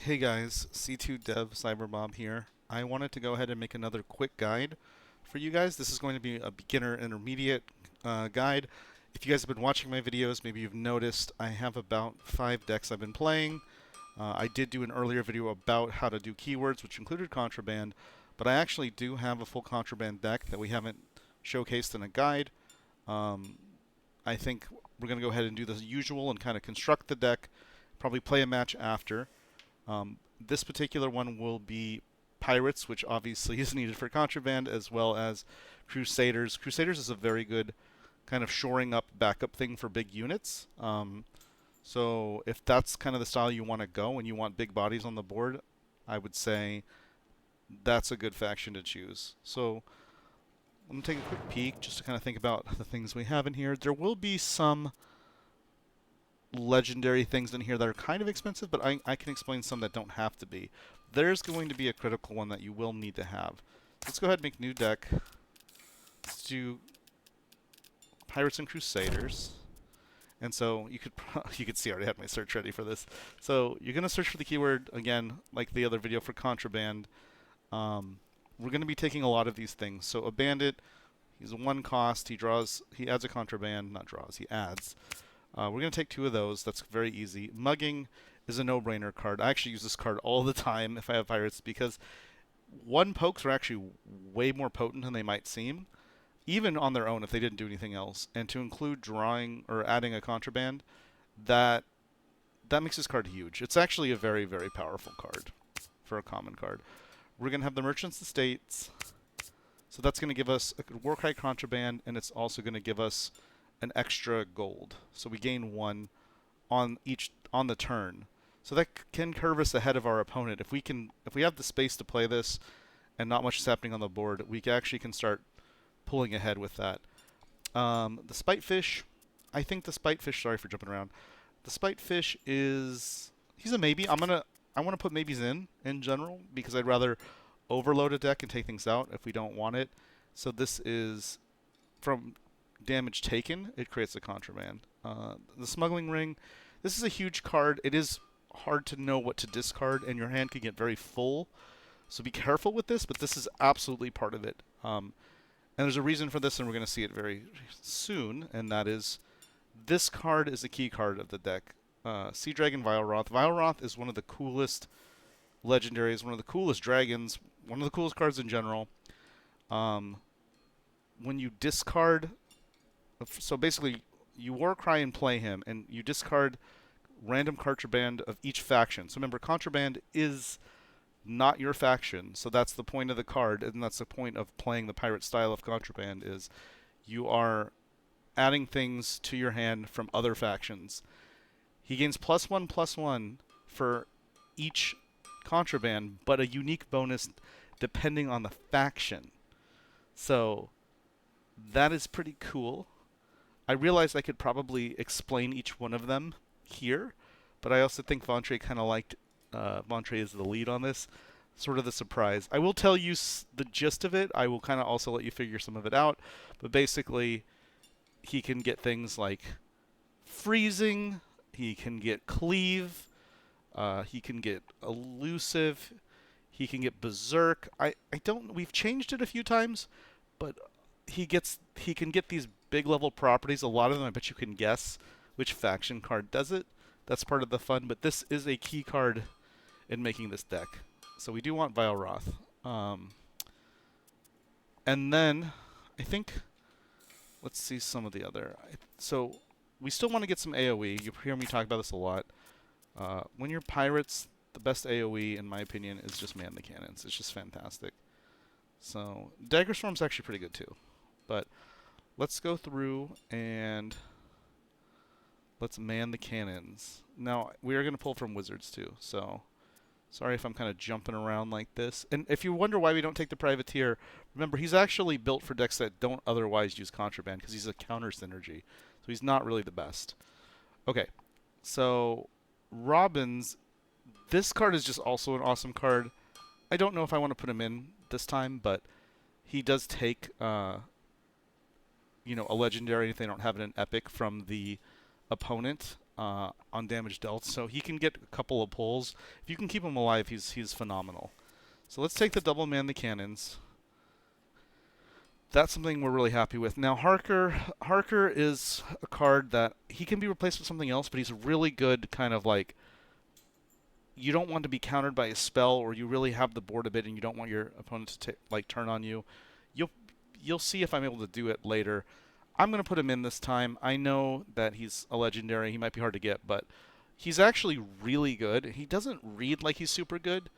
Hey guys, C2 Dev Cyberbob here. I wanted to go ahead and make another quick guide for you guys. This is going to be a beginner intermediate guide. If you guys have been watching my videos, maybe you've noticed I have about 5 decks I've been playing. I did do an earlier video about how to do keywords, which included Contraband, but I actually do have a full Contraband deck that we haven't showcased in a guide. Um, I think we're going to go ahead and do the usual and kind of construct the deck, probably play a match after. This particular one will be Pirates, which obviously is needed for Contraband, as well as Crusaders. Crusaders is a very good kind of shoring up backup thing for big units. So if that's kind of the style you want to go and you want big bodies on the board, I would say that's a good faction to choose. So I'm going to take a quick peek just to kind of think about the things we have in here. There will be some legendary things in here that are kind of expensive, but I can explain some that don't have to be. There's going to be a critical one that you will need to have. Let's go ahead and make new deck. Let's do Pirates and Crusaders. And so you could see I already had my search ready for this. So you're going to search for the keyword, again, like the other video for Contraband. We're going to be taking a lot of these things. So a bandit, he's a 1 cost, he adds a Contraband, not draws, he adds. We're going to take 2 of those. That's very easy. Mugging is a no-brainer card. I actually use this card all the time if I have pirates because 1 pokes are actually way more potent than they might seem, even on their own if they didn't do anything else. And to include drawing or adding a Contraband, that makes this card huge. It's actually a very, very powerful card for a common card. We're going to have the Merchant's Estates. So that's going to give us a Warcry Contraband, and it's also going to give us an extra gold. So we gain 1 on the turn. So that can curve us ahead of our opponent. If we have the space to play this and not much is happening on the board, we actually can start pulling ahead with that. The Spitefish, I think the Spitefish, sorry for jumping around. The Spitefish he's a maybe. I want to put maybes in general because I'd rather overload a deck and take things out if we don't want it. So this is from damage taken, it creates a Contraband. The Smuggling Ring, this is a huge card. It is hard to know what to discard, and your hand can get very full. So be careful with this, but this is absolutely part of it. And there's a reason for this, and we're going to see it very soon, and that is this card is a key card of the deck. Sea Dragon Vileroth. Vileroth is one of the coolest legendaries, one of the coolest dragons, one of the coolest cards in general. When you discard, so basically you Warcry and play him, and you discard random Contraband of each faction. So remember, Contraband is not your faction, so that's the point of the card, and that's the point of playing the pirate style of Contraband, is you are adding things to your hand from other factions. He gains +1/+1 for each Contraband, but a unique bonus depending on the faction. So that is pretty cool. I realized I could probably explain each one of them here, but I also think Vontre kind of liked Vontre is the lead on this. Sort of the surprise. I will tell you the gist of it. I will kind of also let you figure some of it out. But basically, he can get things like freezing. He can get cleave. He can get elusive. He can get berserk. We've changed it a few times, but he can get these big level properties. A lot of them I bet you can guess which faction card does it. That's part of the fun, but this is a key card in making this deck. So we do want Vileroth. And then I think let's see some of the other. So we still want to get some AoE. You hear me talk about this a lot. When you're pirates, the best AoE in my opinion is just man the cannons. It's just fantastic. So Dagger Storm's actually pretty good too. But let's go through and let's man the cannons. Now, we are going to pull from wizards too, so sorry if I'm kind of jumping around like this. And if you wonder why we don't take the privateer, remember, he's actually built for decks that don't otherwise use Contraband because he's a counter synergy. So he's not really the best. Okay, so Robins, this card is just also an awesome card. I don't know if I want to put him in this time, but he does take a legendary if they don't have it in epic from the opponent. on damage dealt, so he can get a couple of pulls. If you can keep him alive, he's phenomenal. So let's take the double man the cannons. That's something we're really happy with. Now Harker is a card that he can be replaced with something else, but he's a really good kind of like, you don't want to be countered by a spell, or you really have the board a bit and you don't want your opponent to like turn on you. You'll see if I'm able to do it later. I'm going to put him in this time. I know that he's a legendary. He might be hard to get, but he's actually really good. He doesn't read like he's super good.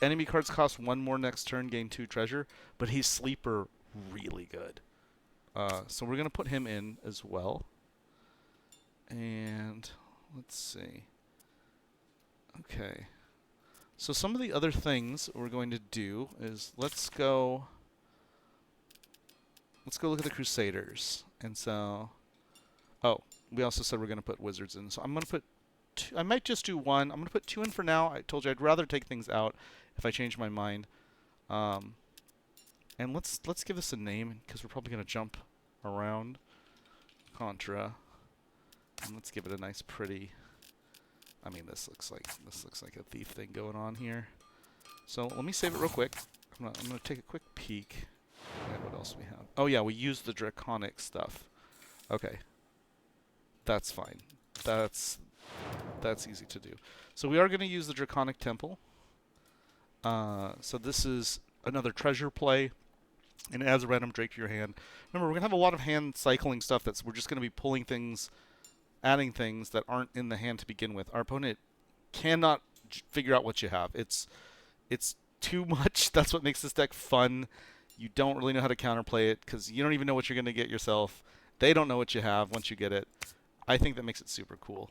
Enemy cards cost 1 more next turn, gain 2 treasure, but he's sleeper really good. So we're going to put him in as well. And let's see. Okay. So some of the other things we're going to do is let's go look at the Crusaders. And so, oh, we also said we're going to put wizards in. So I'm going to put two, I might just do one. I'm going to put 2 in for now. I told you I'd rather take things out if I change my mind. And let's give this a name, because we're probably going to jump around. Contra. And let's give it a nice pretty, I mean, this looks like a thief thing going on here. So let me save it real quick. I'm gonna take a quick peek at what else we have. Oh yeah, we used the draconic stuff. Okay, that's fine. That's easy to do. So we are going to use the draconic temple. So this is another treasure play, and it adds a random drake to your hand. Remember, we're gonna have a lot of hand cycling stuff. We're just gonna be pulling things, adding things that aren't in the hand to begin with. Our opponent cannot figure out what you have. It's too much. That's what makes this deck fun. You don't really know how to counterplay it, because you don't even know what you're going to get yourself. They don't know what you have once you get it. I think that makes it super cool.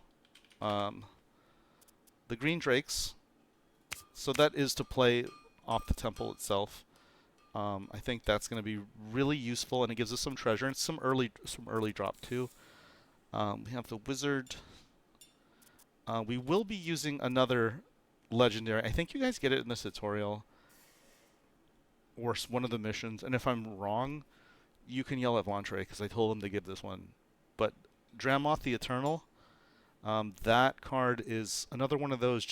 The green drakes, so that is to play off the temple itself. I think that's going to be really useful, and it gives us some treasure and some early drop too. We have the wizard. We will be using another legendary. I think you guys get it in this tutorial or one of the missions. And if I'm wrong, you can yell at Vontre, because I told him to give this one. But Dramoth the Eternal, that card is another one of those.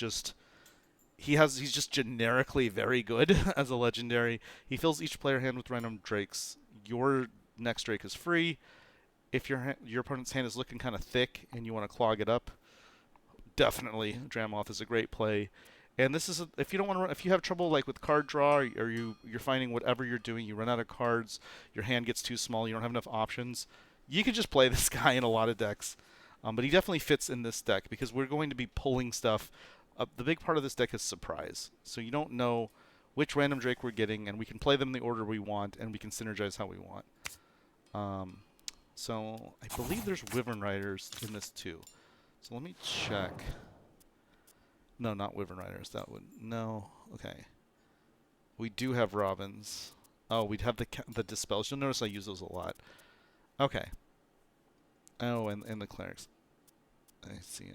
He's just generically very good as a legendary. He fills each player hand with random drakes. Your next drake is free. If your opponent's hand is looking kind of thick and you want to clog it up, definitely Dramoth is a great play. And this is if you have trouble like with card draw, or you're finding whatever you're doing, you run out of cards, your hand gets too small, you don't have enough options, you can just play this guy in a lot of decks. But he definitely fits in this deck, because we're going to be pulling stuff. The big part of this deck is surprise, so you don't know which random drake we're getting, and we can play them in the order we want, and we can synergize how we want. So I believe there's Wyvern Riders in this too. So let me check. No, not Wyvern Riders. That would no. Okay. We do have Robins. Oh, we'd have the Dispels. You'll notice I use those a lot. Okay. Oh, and the Clerics. I see.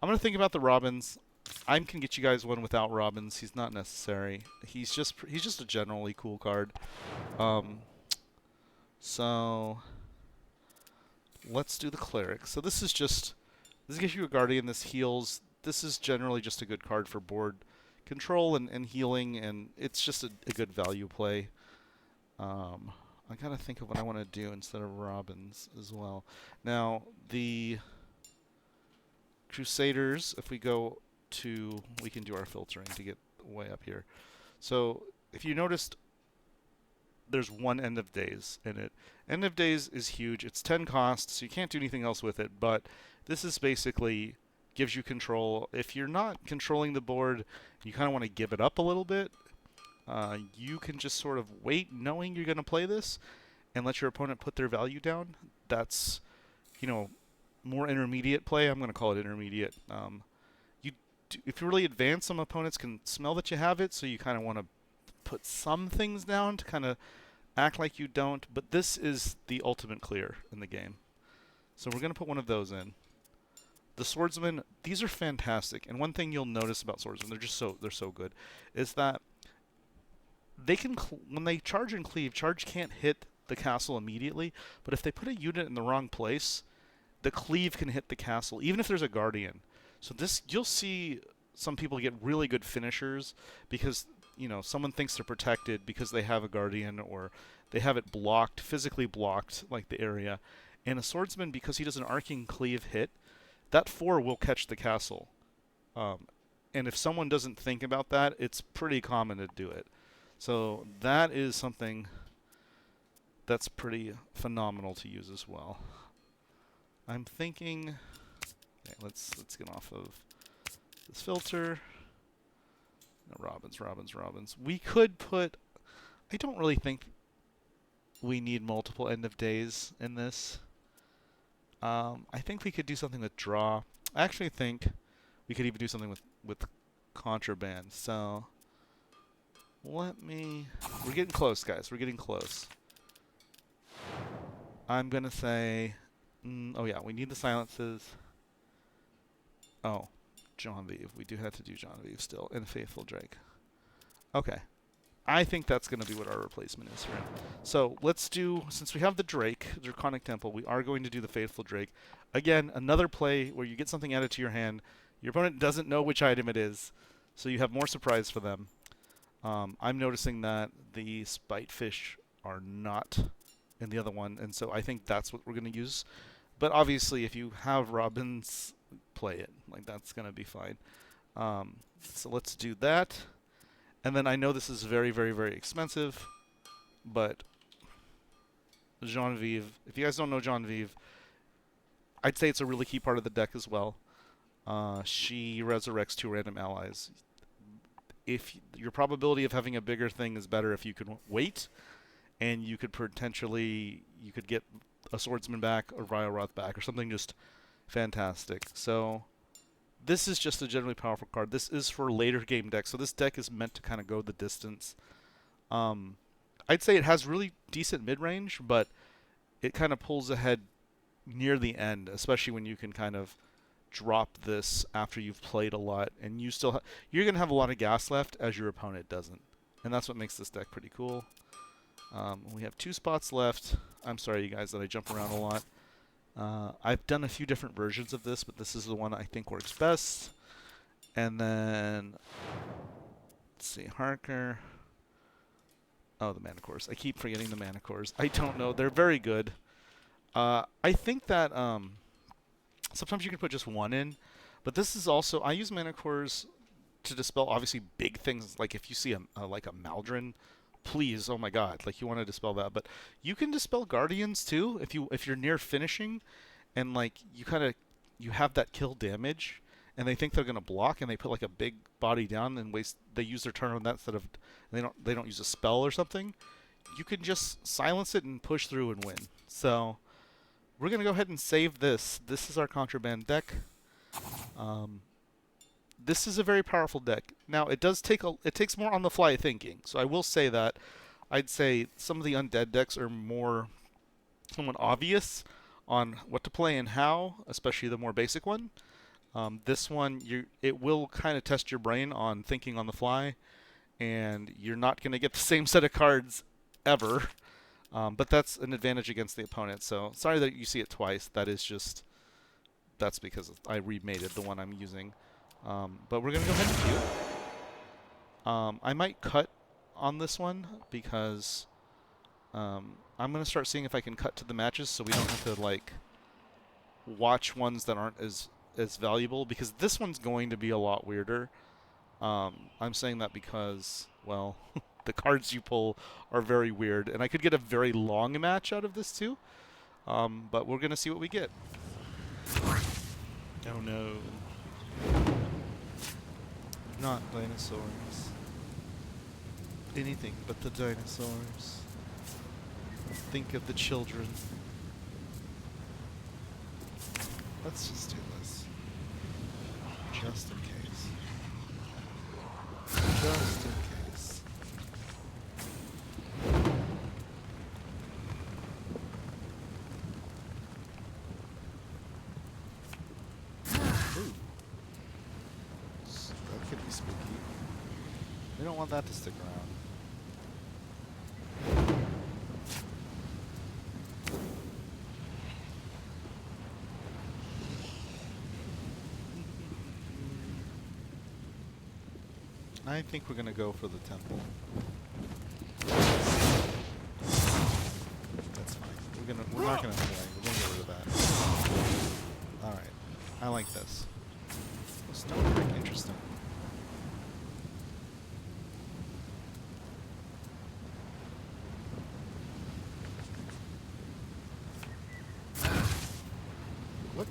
I'm gonna think about the Robins. I can get you guys one without Robins. He's not necessary. He's just a generally cool card. So let's do the Cleric. So this gives you a Guardian. This heals. This is generally just a good card for board control and healing, and it's just a good value play. I gotta think of what I want to do instead of Robins as well. Now the Crusaders, if we go to, we can do our filtering to get way up here. So if you noticed, there's one End of Days in it. End of Days is huge. It's 10 cost, so you can't do anything else with it, but this is basically gives you control. If you're not controlling the board, you kind of want to give it up a little bit. You can just sort of wait, knowing you're going to play this, and let your opponent put their value down. That's, more intermediate play. I'm going to call it intermediate. If you really advance, some opponents can smell that you have it, so you kind of want to put some things down to kind of act like you don't. But this is the ultimate clear in the game. So we're going to put one of those in. The swordsmen, these are fantastic. And one thing you'll notice about swordsmen, they're so good, is that they can when they charge and cleave, charge can't hit the castle immediately, but if they put a unit in the wrong place, the cleave can hit the castle, even if there's a guardian. So this, you'll see some people get really good finishers because, you know, someone thinks they're protected because they have a guardian or they have it blocked, physically blocked, like the area. And a swordsman, because he does an arcing cleave hit, that 4 will catch the castle. And if someone doesn't think about that, it's pretty common to do it. So that is something that's pretty phenomenal to use as well. I'm thinking, okay, let's get off of this filter. No, Robins. We could put, I don't really think we need multiple end of days in this. I think we could do something with draw. I actually think we could even do something with contraband. So we're getting close, guys. We're getting close. I'm going to say, oh yeah, we need the silences. Oh, Genevieve. We do have to do Genevieve still, and Faithful Drake. Okay. I think that's going to be what our replacement is for him. So let's do, since we have the Drake, Draconic Temple, we are going to do the Faithful Drake. Again, another play where you get something added to your hand. Your opponent doesn't know which item it is, so you have more surprise for them. I'm noticing that the Spitefish are not in the other one, and so I think that's what we're going to use. But obviously, if you have Robins, play it. Like, that's going to be fine. So let's do that. And then I know this is very, very, very expensive, but Genevieve, if you guys don't know Genevieve, I'd say it's a really key part of the deck as well. She resurrects 2 random allies. If your probability of having a bigger thing is better if you can wait, and you could potentially, you could get a Swordsman back or Vioroth back or something just fantastic. So this is just a generally powerful card. This is for later game decks, so this deck is meant to kind of go the distance. I'd say it has really decent mid-range, but it kind of pulls ahead near the end, especially when you can kind of drop this after you've played a lot, and you still you're going to have a lot of gas left as your opponent doesn't. And that's what makes this deck pretty cool. We have 2 spots left. I'm sorry, you guys, that I jump around a lot. I've done a few different versions of this, but this is the one I think works best. And then, let's see, Harker. Oh, the Mana Cores. I keep forgetting the Mana Cores. I don't know. They're very good. I think that sometimes you can put just 1 in, but this is also, I use Mana Cores to dispel obviously big things, like if you see like a Maldron, please, oh my god, like you want to dispel that. But you can dispel Guardians too if you're near finishing, and like you have that kill damage, and they think they're gonna block, and they put like a big body down and they use their turn on that instead of they don't use a spell or something. You can just silence it and push through and win. So we're gonna go ahead and save this. This is our Contraband deck. This is a very powerful deck. Now, it takes more on the fly thinking. So I will say that. I'd say some of the undead decks are more somewhat obvious on what to play and how, especially the more basic one. This one, it will kind of test your brain on thinking on the fly, and you're not going to get the same set of cards ever. But that's an advantage against the opponent. So sorry that you see it twice. That's because I remade it, the one I'm using. But we're going to go ahead and queue. I might cut on this one because I'm going to start seeing if I can cut to the matches so we don't have to like watch ones that aren't as valuable, because this one's going to be a lot weirder. I'm saying that because, well, the cards you pull are very weird, and I could get a very long match out of this too. But we're going to see what we get. Oh no. Not dinosaurs. Anything but the dinosaurs. Think of the children. Let's just do this. Just in case. Just in case. Ooh. That could be spooky. We don't want that to stick around. I think we're gonna go for the temple. That's fine. We're not gonna play. We're gonna get rid of that. Alright. I like this. Stone brick, interesting. What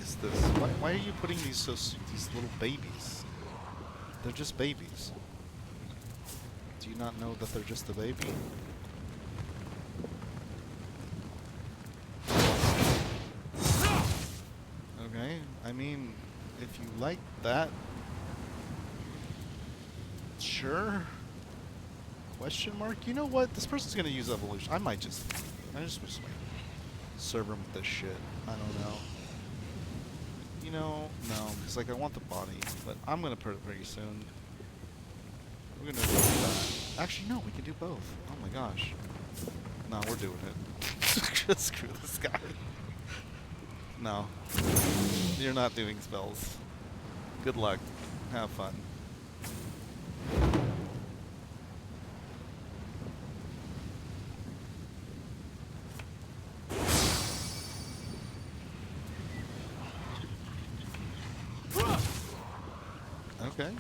is this? Why are you putting these little babies? They're just babies. Do you not know that they're just a baby? Okay, I mean, if you like that, sure. Question mark? You know what? This person's gonna use evolution. I just might serve him with this shit. I don't know. You know, no, because like I want the body, but I'm gonna put it pretty soon. We're gonna do that. Actually, no, we can do both. Oh my gosh. No, we're doing it. Just screw this guy. No. You're not doing spells. Good luck. Have fun. Okay.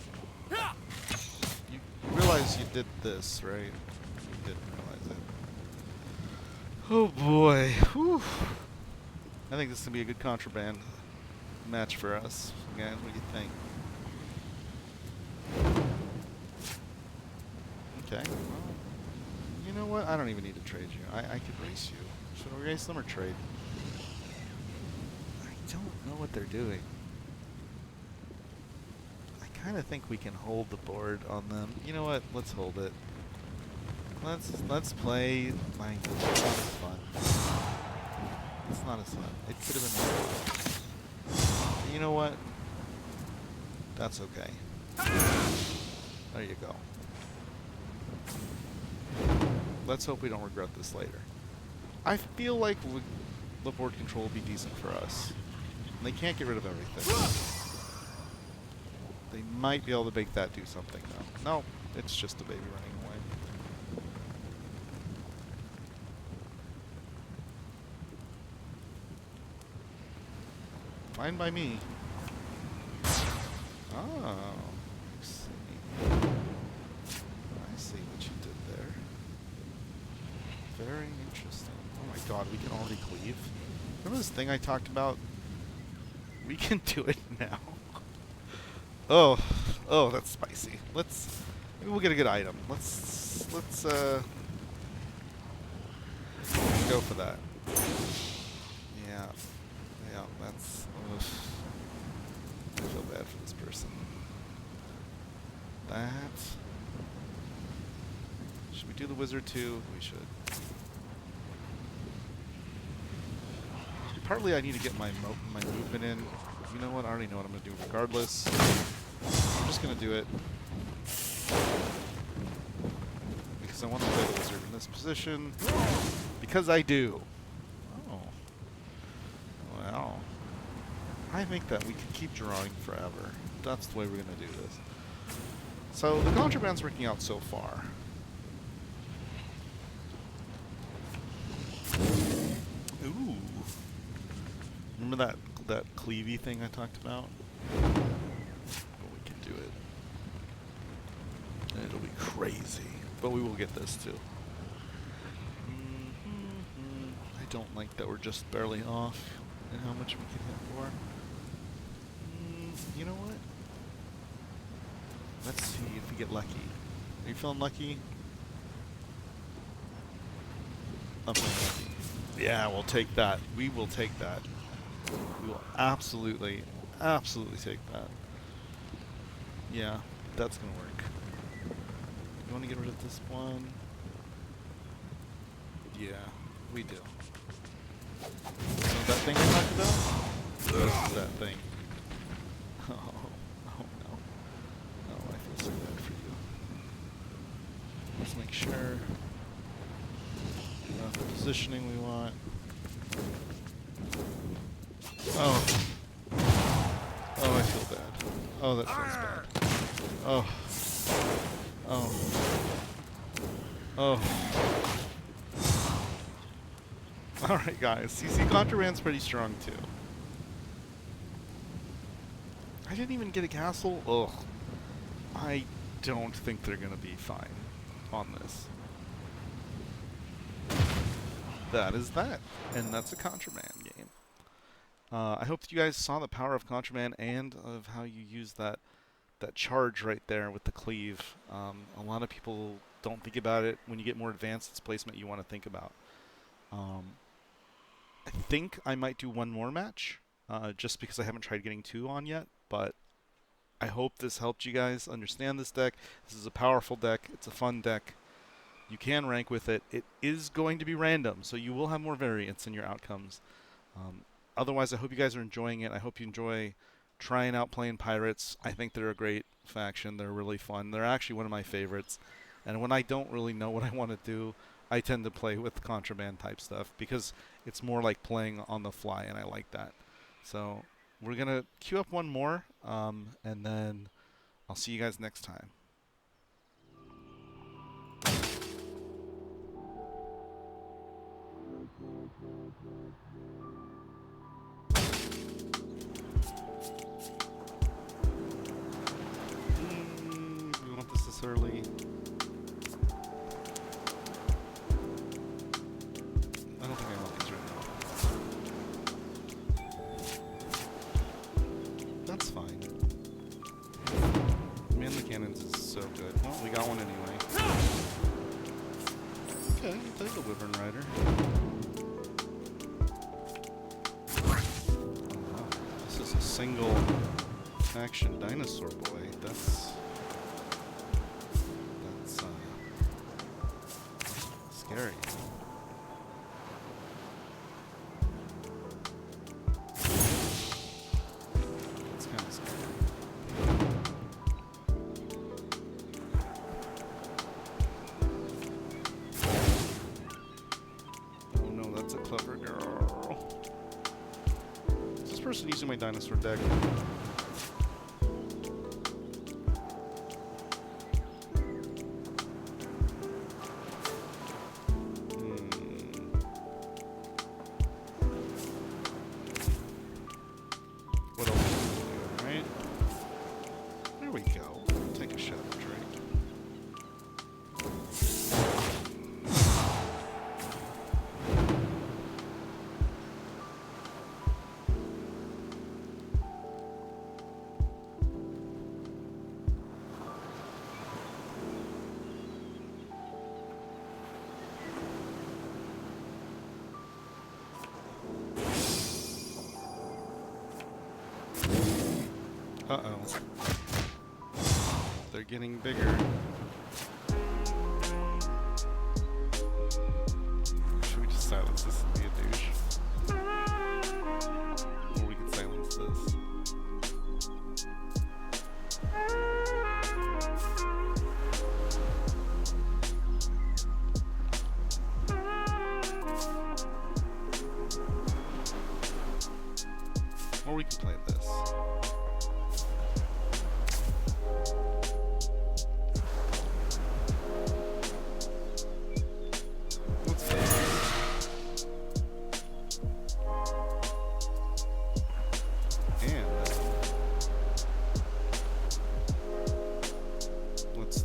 You realize you did this, right? You didn't realize it. Oh boy. Whew. I think this is going to be a good contraband match for us. Guys, what do you think? Okay. Well, you know what? I don't even need to trade you. I could race you. Should I race them or trade? I don't know what they're doing. I kind of think we can hold the board on them. You know what? Let's hold it. Let's play. My, it's not as fun. It's not as fun. It could have been. You know what? That's okay. There you go. Let's hope we don't regret this later. I feel like the board control will be decent for us. And they can't get rid of everything. They might be able to make that do something, though. No, it's just a baby running away. Fine by me. Oh, I see. I see what you did there. Very interesting. Oh my god, we can already cleave. Remember this thing I talked about? We can do it now. Oh, that's spicy. Maybe we'll get a good item. Let's go for that. Yeah, that's. Oof. I feel bad for this person. Should we do the wizard too? We should. Partly I need to get my movement in. You know what? I already know what I'm going to do regardless. I'm just going to do it. Because I want to play the wizard in this position. Because I do. Oh. Well. I think that we can keep drawing forever. That's the way we're going to do this. So the contraband's working out so far. Ooh. Remember that cleavy thing I talked about? But we can do it. And it'll be crazy. But we will get this too. I don't like that we're just barely off in how much we can hit for. You know what? Let's see if we get lucky. Are you feeling lucky? I'm feeling lucky. Yeah, we'll take that. We will take that. We will absolutely take that. Yeah, that's gonna work. You want to get rid of this one? Yeah, we do. So that thing I talked about? This is that thing. Oh no. Oh, I feel so bad for you. Let's make sure we got the positioning we want. Oh, I feel bad. Oh, that feels bad. Oh. Oh. Oh. Alright, guys. CC Contraband's pretty strong, too. I didn't even get a castle? Ugh. I don't think they're gonna be fine on this. That is that. And that's a Contraband game. I hope that you guys saw the power of Contraband and of how you use that charge right there with the cleave. A lot of people don't think about it. When you get more advanced, it's placement you want to think about. I think I might do one more match, just because I haven't tried getting 2 on yet, but I hope this helped you guys understand this deck. This is a powerful deck. It's a fun deck. You can rank with it. It is going to be random, so you will have more variance in your outcomes. Otherwise, I hope you guys are enjoying it. I hope you enjoy trying out playing Pirates. I think they're a great faction. They're really fun. They're actually one of my favorites. And when I don't really know what I want to do, I tend to play with Contraband type stuff because it's more like playing on the fly, and I like that. So we're going to queue up one more, and then I'll see you guys next time. We want this early. I don't think I want these right now. That's fine. Man the Cannons is so good. Well, we got one anyway. Okay, I'll take a Wyvern Rider. Oh, wow. This is a single action dinosaur boy. That's scary. It's kind of scary. Oh no, that's a clever girl. Is this person using my dinosaur deck? There we go. Take a Shadow Drake. Uh-oh. They're getting bigger. Should we just silence this and be a douche? Or we can silence this. Or we can play this.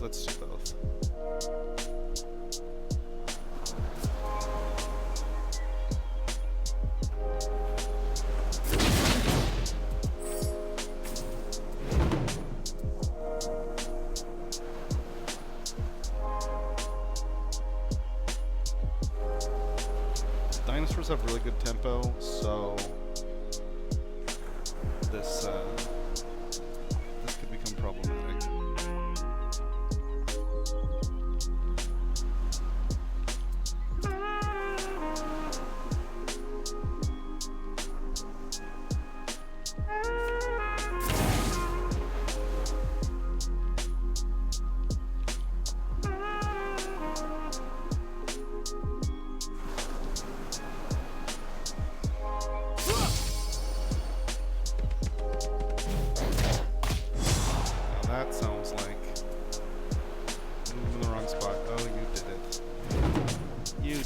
Let's do both. Dinosaurs have really good tempo, so this could become problematic.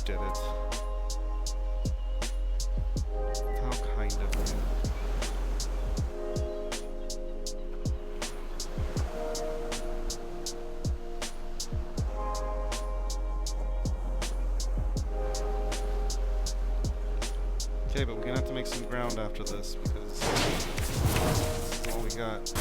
did it. How kind of you. Okay, but we're gonna have to make some ground after this because this is all we got.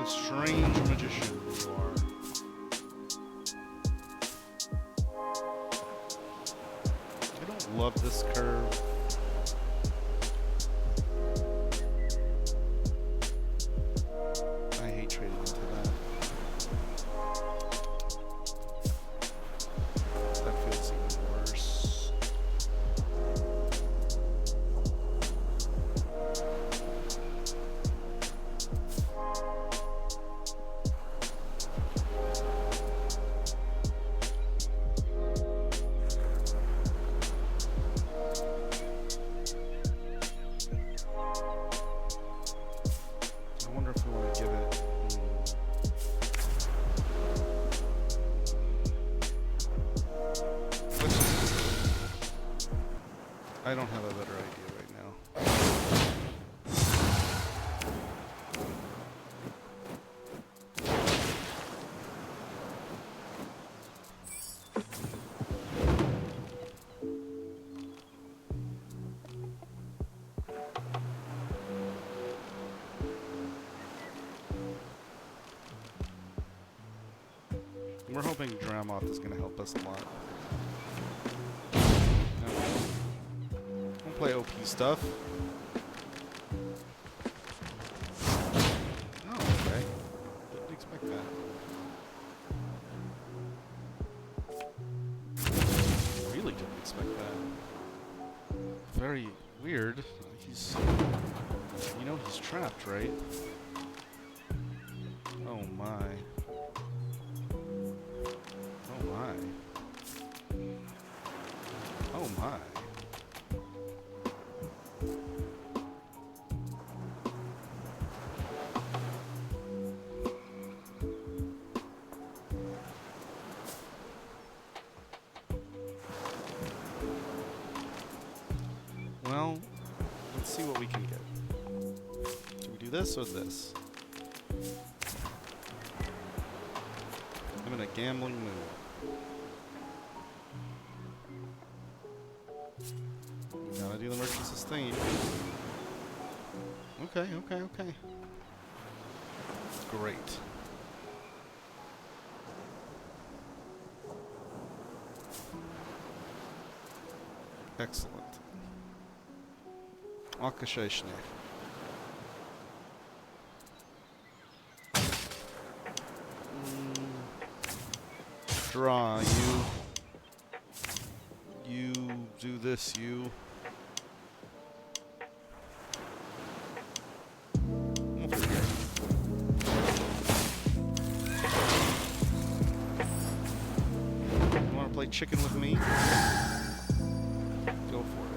Strange magician you are. I don't love this curve. I hate trading into that. That feels even worse. I don't have a better idea right now. We're hoping Dramoth is going to help us a lot. Play OP stuff. Oh, okay. Didn't expect that. Really didn't expect that. Very weird. He's... You know he's trapped, right? Oh my. Oh my. Oh my. Well, let's see what we can get. Do we do this or this? I'm in a gambling mood. We gotta do the merchant sustain. Okay, okay, okay. Great. Excellent. Akasheshne. Draw, you. You do this, you. Over here. You wanna play chicken with me? Go for it.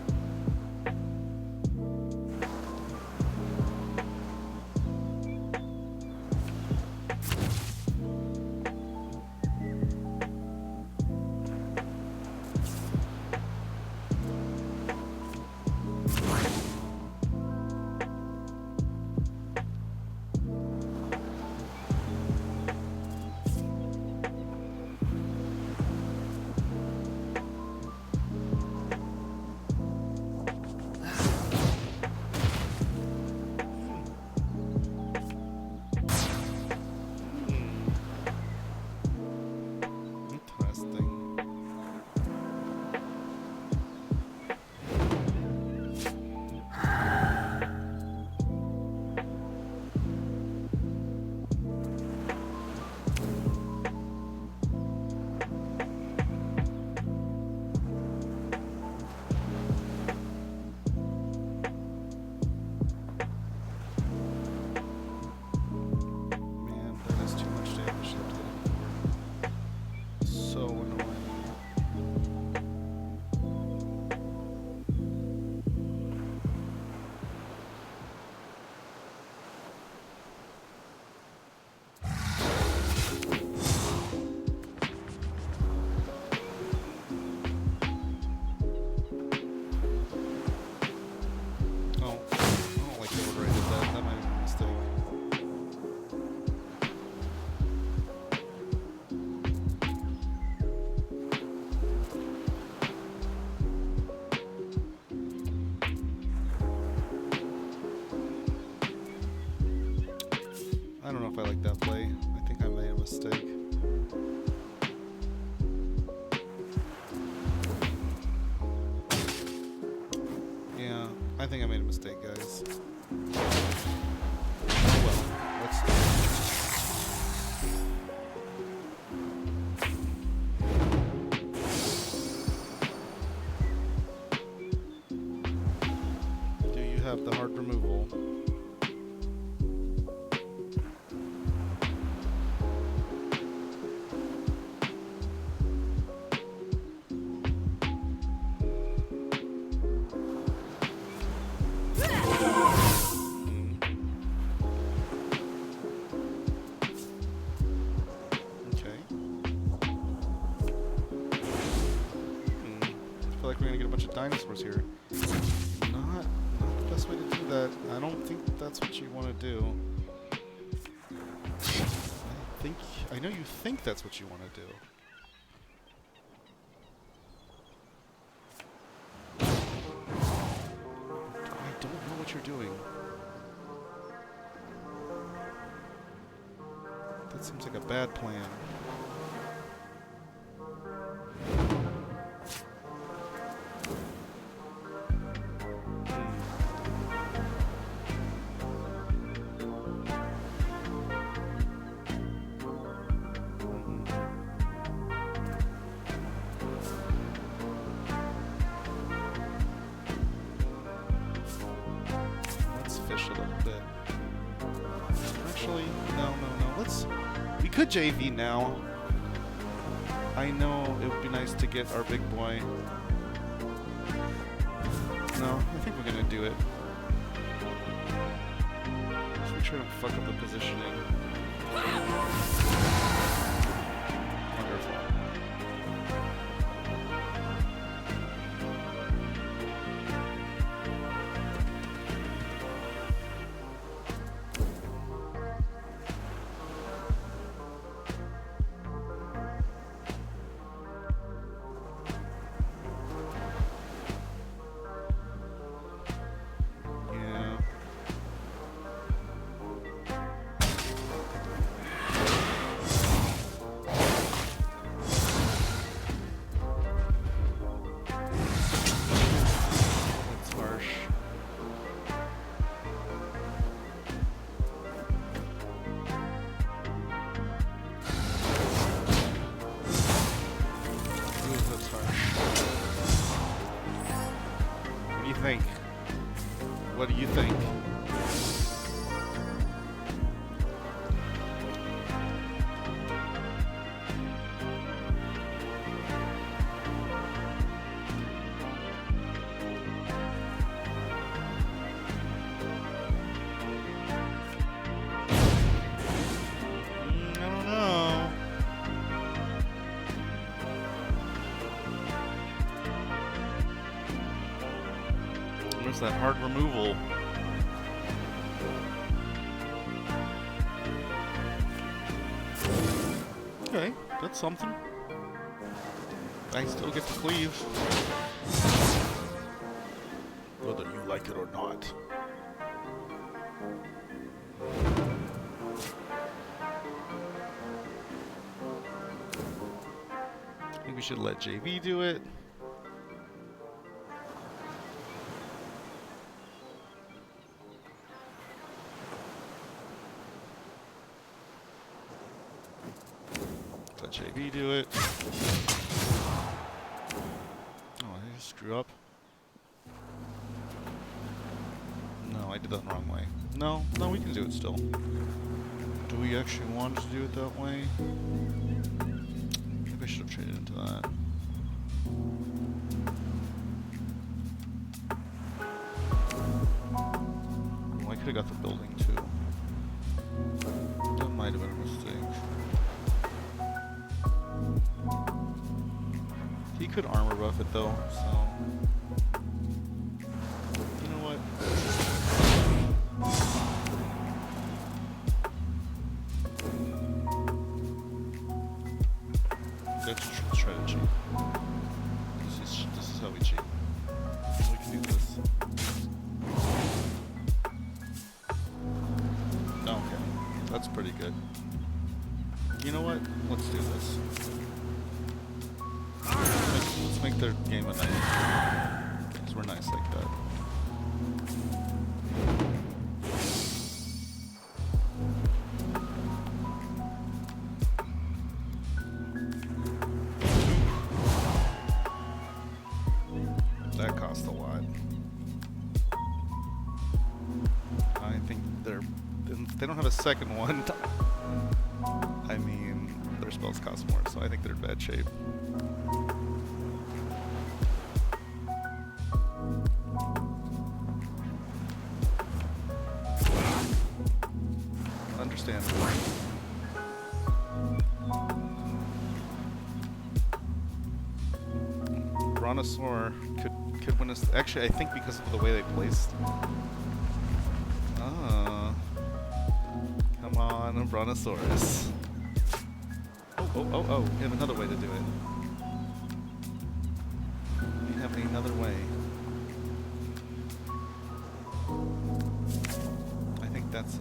if I like that play. I think I made a mistake. Yeah, I think I made a mistake, guys. Well, let's see. Do you have the hard removal? Dinosaurs here. Not the best way to do that. I don't think that's what you want to do. I know you think that's what you want to do. I don't know what you're doing. That seems like a bad plan. JV now. I know it would be nice to get our big boy. No, I think we're gonna do it. Just make sure I don't fuck up the positioning. Wonderful. What do you think? I don't know. Where's that hard removal? Okay, that's something. I still get to cleave. Whether you like it or not. I think we should let JV do it. Let JV do it. Oh, I just screw up. No, I did that the wrong way. No, we can do it still. Do we actually want to do it that way? Maybe I should have traded into that. Oh, I could have got the building too. That might have been a mistake. He could armor buff it though, so... You know what? Let's try to cheat. This is how we cheat. We can do this. Okay, that's pretty good. You know what? Let's do this. Let's make their game a night. Because we're nice like that. That cost a lot. I think they don't have a second one. I mean, their spells cost more, so I think they're in bad shape. Understandable. Brontosaur could win us. Actually, I think because of the way they placed. Come on, a Brontosaurus. Oh, we have another way to do it. We have another way. I think that's it.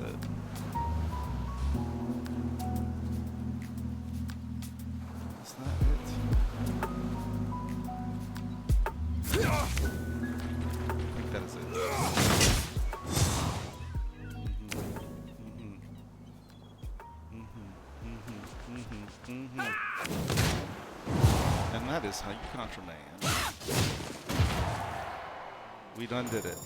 Is that it? I think that is it. And that is how you contraband. We done did it.